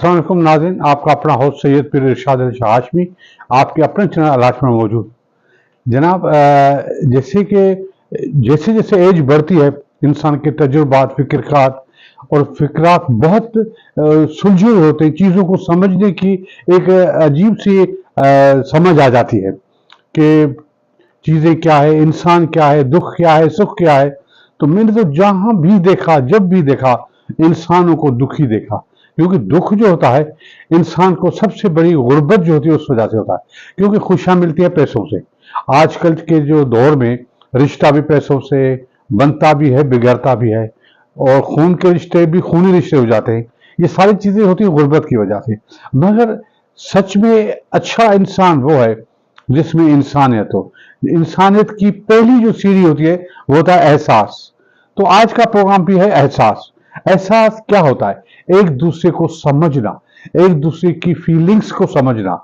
अस्सलाम वालेकुम नाज़रीन, आपका अपना होस्ट सैयद पीर इरशाद अली शाह हाशमी आपके अपने चैनल अलाश में मौजूद। जनाब, जैसे कि जैसे जैसे एज बढ़ती है इंसान के तजुर्बात, फिक्रात और फिक्रात बहुत सुलझे हुए होते हैं। चीज़ों को समझने की एक अजीब सी समझ आ जाती है कि चीज़ें क्या है, इंसान क्या है, दुख क्या है, सुख क्या है। तो मैंने तो जहां भी देखा, जब भी देखा, इंसानों को दुखी देखा। क्योंकि दुख जो होता है इंसान को सबसे बड़ी गुर्बत जो होती है उस वजह से होता है, क्योंकि खुशियां मिलती है पैसों से। आजकल के जो दौर में रिश्ता भी पैसों से बनता भी है, बिगड़ता भी है, और खून के रिश्ते भी खूनी रिश्ते हो जाते हैं। ये सारी चीजें होती है गुर्बत की वजह से। मगर सच में अच्छा इंसान वो है जिसमें इंसानियत हो। इंसानियत की पहली जो सीढ़ी होती है वो होता है एहसास। तो आज का प्रोग्राम भी है एहसास। एहसास क्या होता है? एक दूसरे को समझना, एक दूसरे की फीलिंग्स को समझना।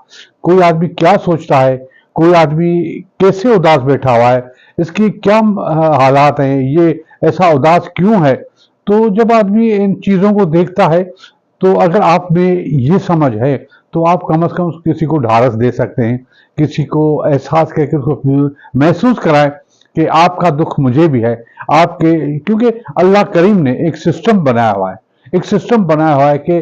कोई आदमी क्या सोचता है, कोई आदमी कैसे उदास बैठा हुआ है, इसकी क्या हालात हैं, ये ऐसा उदास क्यों है। तो जब आदमी इन चीजों को देखता है तो अगर आप में ये समझ है तो आप कम से कम किसी को ढारस दे सकते हैं, किसी को एहसास करके उसको महसूस कराएं कि आपका दुख मुझे भी है। आपके क्योंकि अल्लाह करीम ने एक सिस्टम बनाया हुआ है, एक सिस्टम बनाया हुआ है कि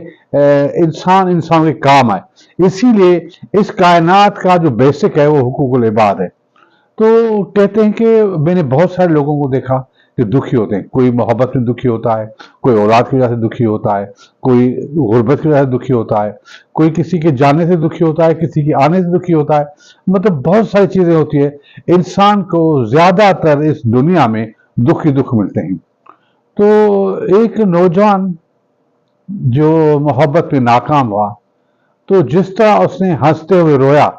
इंसान इंसान के काम आए। इसीलिए इस कायनात का जो बेसिक है वो हुकूकुल इबाद है। तो कहते हैं कि मैंने बहुत सारे लोगों को देखा कि दुखी होते हैं। कोई मोहब्बत में दुखी होता है, कोई औलाद की वजह से दुखी होता है, कोई गुर्बत की वजह से दुखी होता है, कोई किसी के जाने से दुखी होता है, किसी के आने से दुखी होता है। मतलब बहुत सारी चीजें होती है। इंसान को ज्यादातर इस दुनिया में दुख ही दुख मिलते हैं। तो एक नौजवान जो मोहब्बत में नाकाम हुआ, तो जिस तरह उसने हंसते हुए रोया,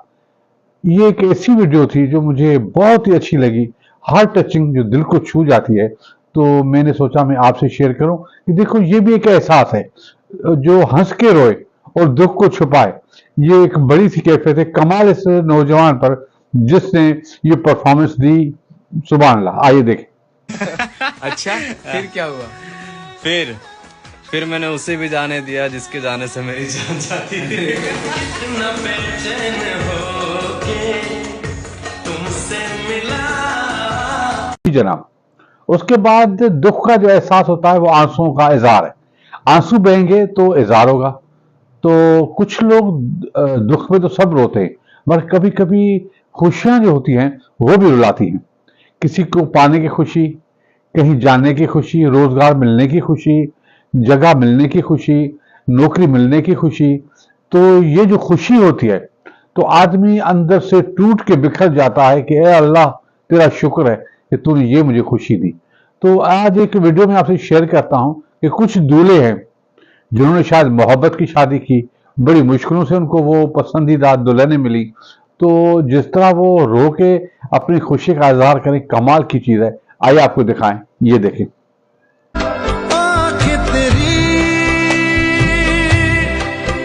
ये एक ऐसी वीडियो थी जो मुझे बहुत ही अच्छी लगी, हार्ट टचिंग, जो दिल को छू जाती है। तो मैंने सोचा मैं आपसे शेयर करूं कि देखो ये भी एक एहसास है, जो हंस के रोए और दुख को छुपाए। ये एक बड़ी सी कैफियत है। कमाल इस नौजवान पर जिसने ये परफॉर्मेंस दी, सुभान अल्लाह। आइए देखें। अच्छा, फिर क्या हुआ? फिर मैंने उसे भी जाने दिया जिसके जाने से मेरी जान जाती थी। न बेचैन होके तुमसे मिला। जनाब, उसके बाद दुख का जो एहसास होता है वो आंसुओं का इजहार है। आंसू बहेंगे तो इजहार होगा। तो कुछ लोग दुख में तो सब रोते हैं, मगर कभी कभी खुशियां जो होती हैं वो भी रुलाती हैं। किसी को पाने की खुशी, कहीं जाने की खुशी, रोजगार मिलने की खुशी, जगह मिलने की खुशी, नौकरी मिलने की खुशी। तो ये जो खुशी होती है तो आदमी अंदर से टूट के बिखर जाता है कि ए अल्लाह, तेरा शुक्र है कि तूने ये मुझे खुशी दी। तो आज एक वीडियो में आपसे शेयर करता हूं कि कुछ दूल्हे हैं जिन्होंने शायद मोहब्बत की शादी की, बड़ी मुश्किलों से उनको वो पसंदीदा दुल्हने मिली। तो जिस तरह वो रो के अपनी खुशी का इजहार करें, कमाल की चीज है। आइए आपको दिखाएं, ये देखें।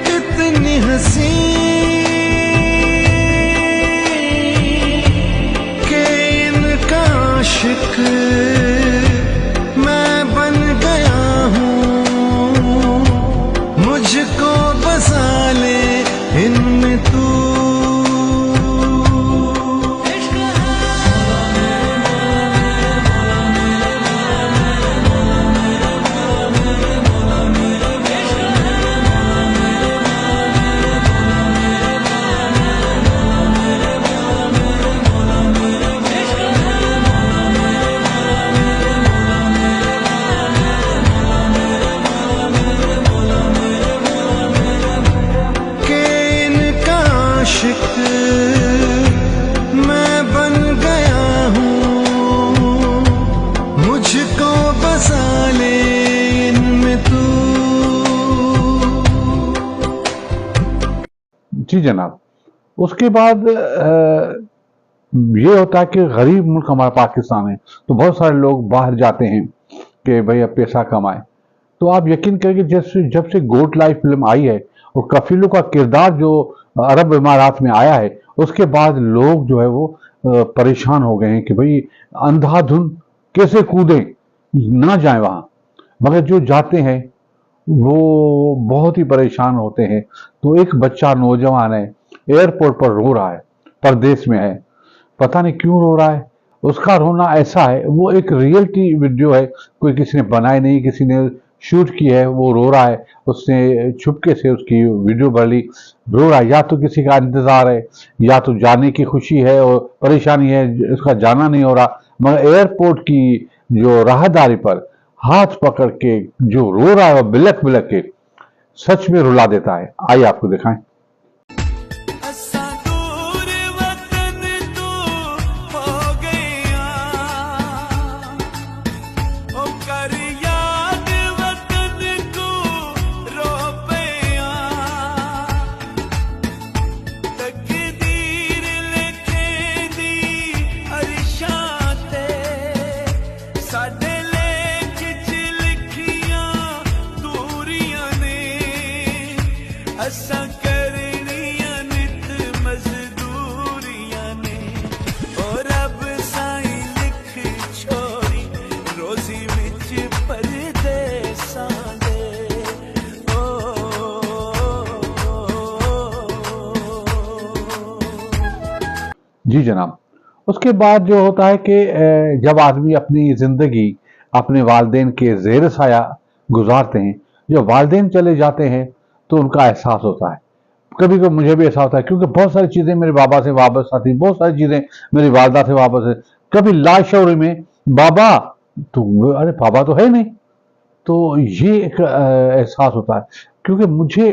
इतनी हंसी के इनका आशिक मैं बन गया हूँ, मुझको बसा ले इनमें तू। मैं बन गया हूँ, मुझको बसा ले इनमें तू। जी जनाब, उसके बाद ये होता है कि गरीब मुल्क हमारा पाकिस्तान है, तो बहुत सारे लोग बाहर जाते हैं कि भाई अब पैसा कमाए। तो आप यकीन करेंगे जब से गोट लाइफ फिल्म आई है और कफीलों का किरदार जो अरब इमारात में आया है, उसके बाद लोग जो है वो परेशान हो गए हैं कि भाई अंधाधुन कैसे कूदें, ना जाए वहां। मगर जो जाते हैं वो बहुत ही परेशान होते हैं। तो एक बच्चा नौजवान है, एयरपोर्ट पर रो रहा है, परदेश में है, पता नहीं क्यों रो रहा है। उसका रोना ऐसा है, वो एक रियलिटी वीडियो है, कोई किसी ने बनाई नहीं, किसी ने शूट की है। वो रो रहा है, उसने छुपके से उसकी वीडियो बना ली, रो रहा है। या तो किसी का इंतजार है, या तो जाने की खुशी है और परेशानी है, उसका जाना नहीं हो रहा। मगर एयरपोर्ट की जो राहदारी पर हाथ पकड़ के जो रो रहा है, वो बिलक बिलक के सच में रुला देता है। आइए आपको दिखाएं। असां दूर वतन तू हो गया, ओ कर याद वतन को रो पिया, तकदीर लिखे दी अरशां ते, साडे लेख च लिखियां दूरियां ने, असां करनियां नित मजदूरियां ने, ओ रब साईं लिख छोड़ी रोजी विच परदेसां दे, जी जनाब। उसके बाद जो होता है कि जब आदमी अपनी ज़िंदगी अपने वालिदैन के ज़ेर साया गुजारते हैं, जब वालिदैन चले जाते हैं तो उनका एहसास होता है। कभी कभी मुझे भी ऐसा होता है, क्योंकि बहुत सारी चीज़ें मेरे बाबा से वापस आती, बहुत सारी चीज़ें मेरी वालदा से वापस है। कभी लाशौरी में बाबा, तो अरे बाबा तो है नहीं। तो ये एक एहसास होता है, क्योंकि मुझे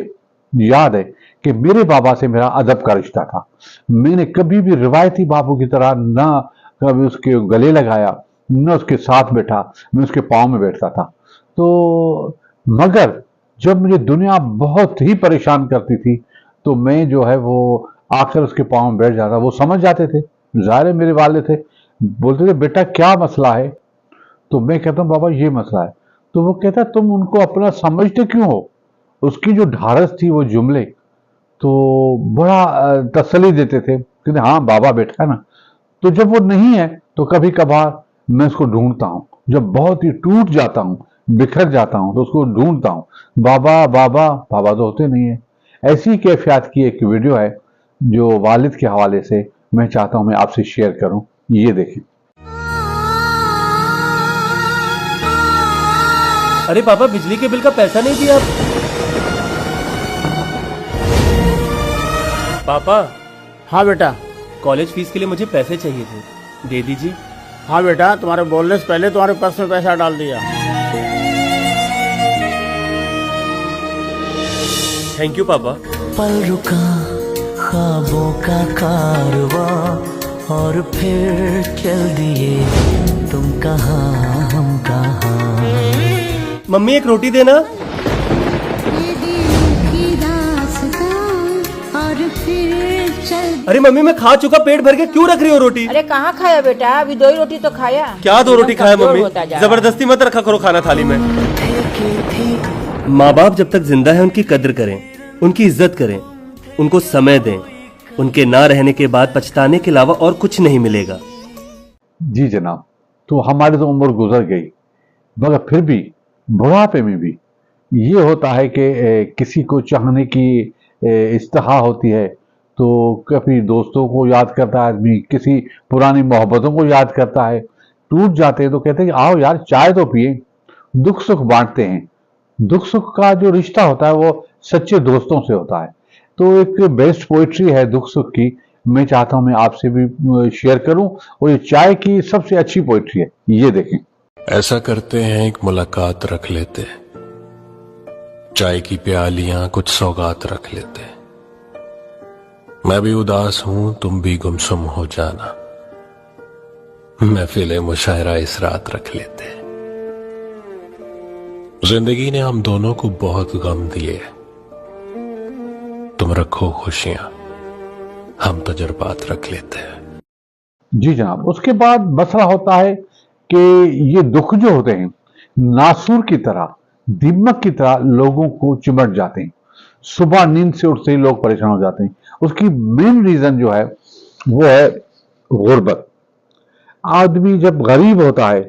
याद है कि मेरे बाबा से मेरा अदब का रिश्ता था। मैंने कभी भी रिवायती बाबू की तरह ना कभी उसके गले लगाया, न उसके साथ बैठा, मैं उसके पाँव में बैठता था। तो मगर जब मुझे दुनिया बहुत ही परेशान करती थी, तो मैं जो है वो आकर उसके पाँव में बैठ जाता। वो समझ जाते थे, ज़ाहिर है मेरे वाले थे, बोलते थे बेटा क्या मसला है। तो मैं कहता हूँ बाबा ये मसला है। तो वो कहता तुम उनको अपना समझते क्यों हो। उसकी जो ढारस थी, वो जुमले, तो बड़ा तसल्ली देते थे कि हाँ बाबा बैठा है ना। तो जब वो नहीं है तो कभी कभार मैं उसको ढूंढता हूँ, जब बहुत ही टूट जाता हूँ, बिखर जाता हूँ, तो उसको ढूंढता हूँ। बाबा बाबा बाबा तो होते नहीं है। ऐसी कैफियत की एक वीडियो है जो वालिद के हवाले से मैं चाहता हूँ मैं आपसे शेयर करूँ। ये देखें। अरे पापा, बिजली के बिल का पैसा नहीं दिया आप? पापा, हाँ बेटा। कॉलेज फीस के लिए मुझे पैसे चाहिए थे, दे दीजिए। हाँ बेटा, तुम्हारे बोलने से पहले तुम्हारे पर्स में पैसा डाल दिया। थैंक यू पापा। पल रुका ख्वाबों का कारवां और फिर चल दिए तुम कहाँ हम कहाँ। मम्मी एक रोटी देना। अरे मम्मी मैं खा चुका, पेट भर के क्यों रख रही हो रोटी? अरे कहाँ खाया बेटा, अभी 2 ही रोटी तो खाया। क्या 2 रोटी खाया कमजोर मम्मी? होता जा रहा है। जबरदस्ती मत रखा करो खाना थाली में। माँ बाप जब तक जिंदा है उनकी कद्र करें, उनकी इज्जत करें, उनको समय दें। उनके ना रहने के बाद पछताने के अलावा और कुछ नहीं मिलेगा। जी जनाब। तो हमारी तो उम्र गुजर गई, मगर फिर भी बुढ़ापे में भी ये होता है कि किसी को चाहने की इस्तिहा होती है। तो कभी दोस्तों को याद करता है आदमी, किसी पुरानी मोहब्बतों को याद करता है। टूट जाते हैं तो कहते हैं कि आओ यार चाय तो पिए, दुख सुख बांटते हैं। दुख सुख का जो रिश्ता होता है वो सच्चे दोस्तों से होता है। तो एक बेस्ट पोइट्री है दुख सुख की, मैं चाहता हूं मैं आपसे भी शेयर करूं, और ये चाय की सबसे अच्छी पोइट्री है। ये देखें। ऐसा करते हैं एक मुलाकात रख लेते, चाय की प्यालियां कुछ सौगात रख लेते। मैं भी उदास हूं, तुम भी गुमसुम हो जाना, महफिल मुशायरा इस रात रख लेते। जिंदगी ने हम दोनों को बहुत गम दिए, तुम रखो खुशियां, हम तजुर्बात रख लेते हैं। जी जनाब। उसके बाद मसला होता है कि ये दुख जो होते हैं नासूर की तरह, दीमक की तरह लोगों को चिमट जाते हैं। सुबह नींद से उठते ही लोग परेशान हो जाते हैं। उसकी मेन रीजन जो है वो है गुर्बत। आदमी जब गरीब होता है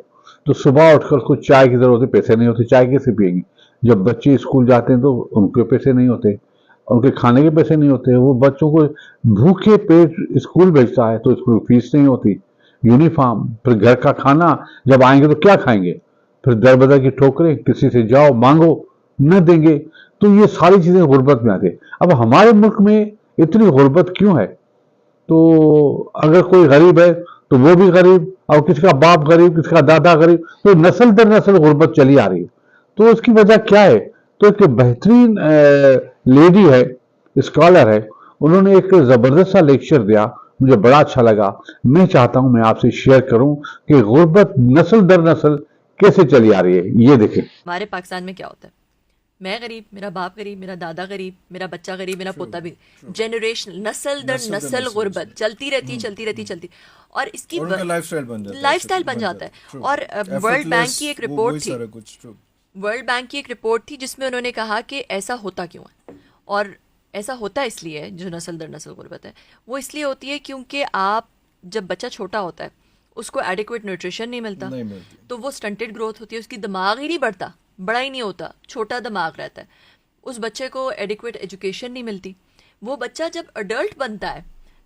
तो सुबह उठकर कुछ चाय की जरूरत है, पैसे नहीं होते, चाय कैसे पिएंगे? जब बच्चे स्कूल जाते हैं तो उनके पैसे नहीं होते, उनके खाने के पैसे नहीं होते, वो बच्चों को भूखे पेट स्कूल भेजता है तो स्कूल फीस नहीं होती, यूनिफॉर्म, फिर घर का खाना, जब आएंगे तो क्या खाएंगे? फिर दर बदर की ठोकरें, किसी से जाओ मांगो, न देंगे, तो ये सारी चीजें गुर्बत में आती है। अब हमारे मुल्क में इतनी गुर्बत क्यों है? तो अगर कोई गरीब है तो वो भी गरीब, और किसका बाप गरीब, किसका दादा गरीब, तो नस्ल दर नस्ल गुर्बत चली आ रही है। तो इसकी वजह क्या है? तो एक बेहतरीन लेडी है, स्कॉलर है, उन्होंने एक जबरदस्त सा लेक्चर दिया, मुझे बड़ा अच्छा लगा। मैं चाहता हूं मैं आपसे शेयर करूं कि गुर्बत नस्ल दर नस्ल कैसे चली आ रही है। ये देखें, हमारे पाकिस्तान में क्या होता है, मैं गरीब, मेरा बाप गरीब, मेरा दादा गरीब, मेरा बच्चा गरीब, मेरा पोता भी, जनरेशन नस्ल दर नस्ल गुर्बत चलती रहती। और इसकी लाइफस्टाइल बन जाता है। और वर्ल्ड बैंक की एक रिपोर्ट थी, वर्ल्ड बैंक की एक रिपोर्ट थी जिसमें उन्होंने कहा कि ऐसा होता क्यों है, और ऐसा होता इसलिए है, जो नस्ल दर नस्ल गुर्बत है वो इसलिए होती है क्योंकि आप जब बच्चा छोटा होता है उसको एडिक्वेट न्यूट्रिशन नहीं मिलता, तो वो स्टंटेड ग्रोथ होती है, उसकी दिमाग ही नहीं बढ़ता, बड़ा ही नहीं होता, छोटा दिमाग रहता है। उस बच्चे को एडिक्वेट एजुकेशन नहीं मिलती। वो बच्चा जब अडल्ट बनता है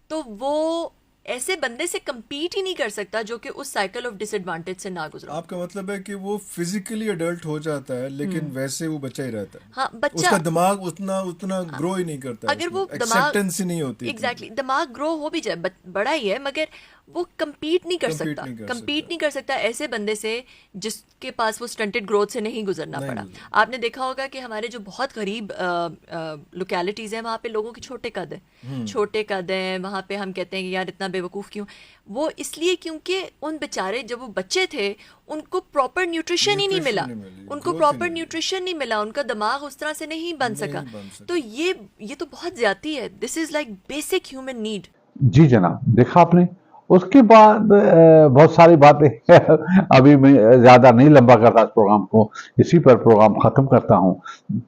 तो वो ऐसे बंदे से compete ही नहीं कर सकता जो कि उस साइकिल ऑफ डिसएडवांटेज से ना गुजरा। आपका मतलब है कि वो फिजिकली अडल्ट हो जाता है लेकिन वैसे वो बच्चा ही रहता है। हाँ, बच्चा, उसका दिमाग उतना ग्रो ही नहीं करता, अगर वो एक्सेप्टेंस ही नहीं होती। एग्जैक्टली, दिमाग ग्रो हो भी जाए, बड़ा ही है, मगर वो compete नहीं कर सकता ऐसे बंदे से जिसके पास वो स्टंटेड ग्रोथ से नहीं गुजरना पड़ा। आपने देखा होगा कि हमारे जो बहुत गरीब लोकेलिटीज हैं वहाँ पे लोगों के छोटे कद हैं, वहाँ पे हम कहते हैं कि यार इतना बेवकूफ़ क्यों? वो इसलिए क्योंकि उन बेचारे जब वो बच्चे थे उनको प्रॉपर न्यूट्रिशन ही नहीं मिला, उनका दिमाग उस तरह से नहीं बन सका। तो ये तो बहुत ज्यादती है। This is like basic human need. जी जनाब, देखा आपने। उसके बाद बहुत सारी बातें अभी मैं ज़्यादा नहीं लंबा करता इस प्रोग्राम को, इसी पर प्रोग्राम ख़त्म करता हूँ।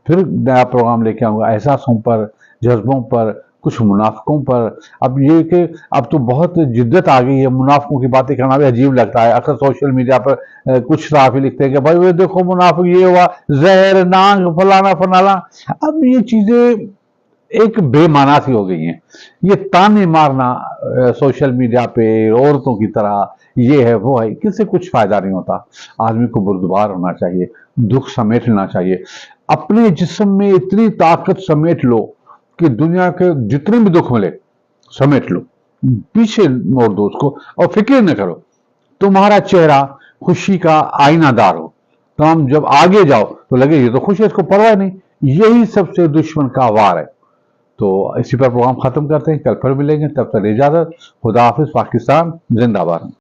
फिर नया प्रोग्राम लेके आऊँगा, एहसासों पर, जज्बों पर, कुछ मुनाफिकों पर। अब ये कि अब तो बहुत जिद्दत आ गई है, मुनाफिकों की बातें करना भी अजीब लगता है। अक्सर सोशल मीडिया पर कुछ सहाफ़ी लिखते हैं कि भाई वो देखो मुनाफिक ये हुआ, जहर नांग फलाना फलाना। अब ये चीज़ें एक बेमाना सी हो गई हैं। ये ताने मारना सोशल मीडिया पे औरतों की तरह, ये है वो है, किससे कुछ फायदा नहीं होता। आदमी को बुर्दबार होना चाहिए, दुख समेट लेना चाहिए, अपने जिस्म में इतनी ताकत समेट लो कि दुनिया के जितने भी दुख मिले समेट लो, पीछे मोड़ दो उसको और फिक्र न करो। तुम्हारा चेहरा खुशी का आईनादार हो, तो हम जब आगे जाओ तो लगे ये तो खुश है, इसको परवाह नहीं। यही सबसे दुश्मन का वार है। तो इसी पर प्रोग्राम खत्म करते हैं, कल फिर मिलेंगे, तब तक इजाजत। खुदा हाफिज। पाकिस्तान जिंदाबाद।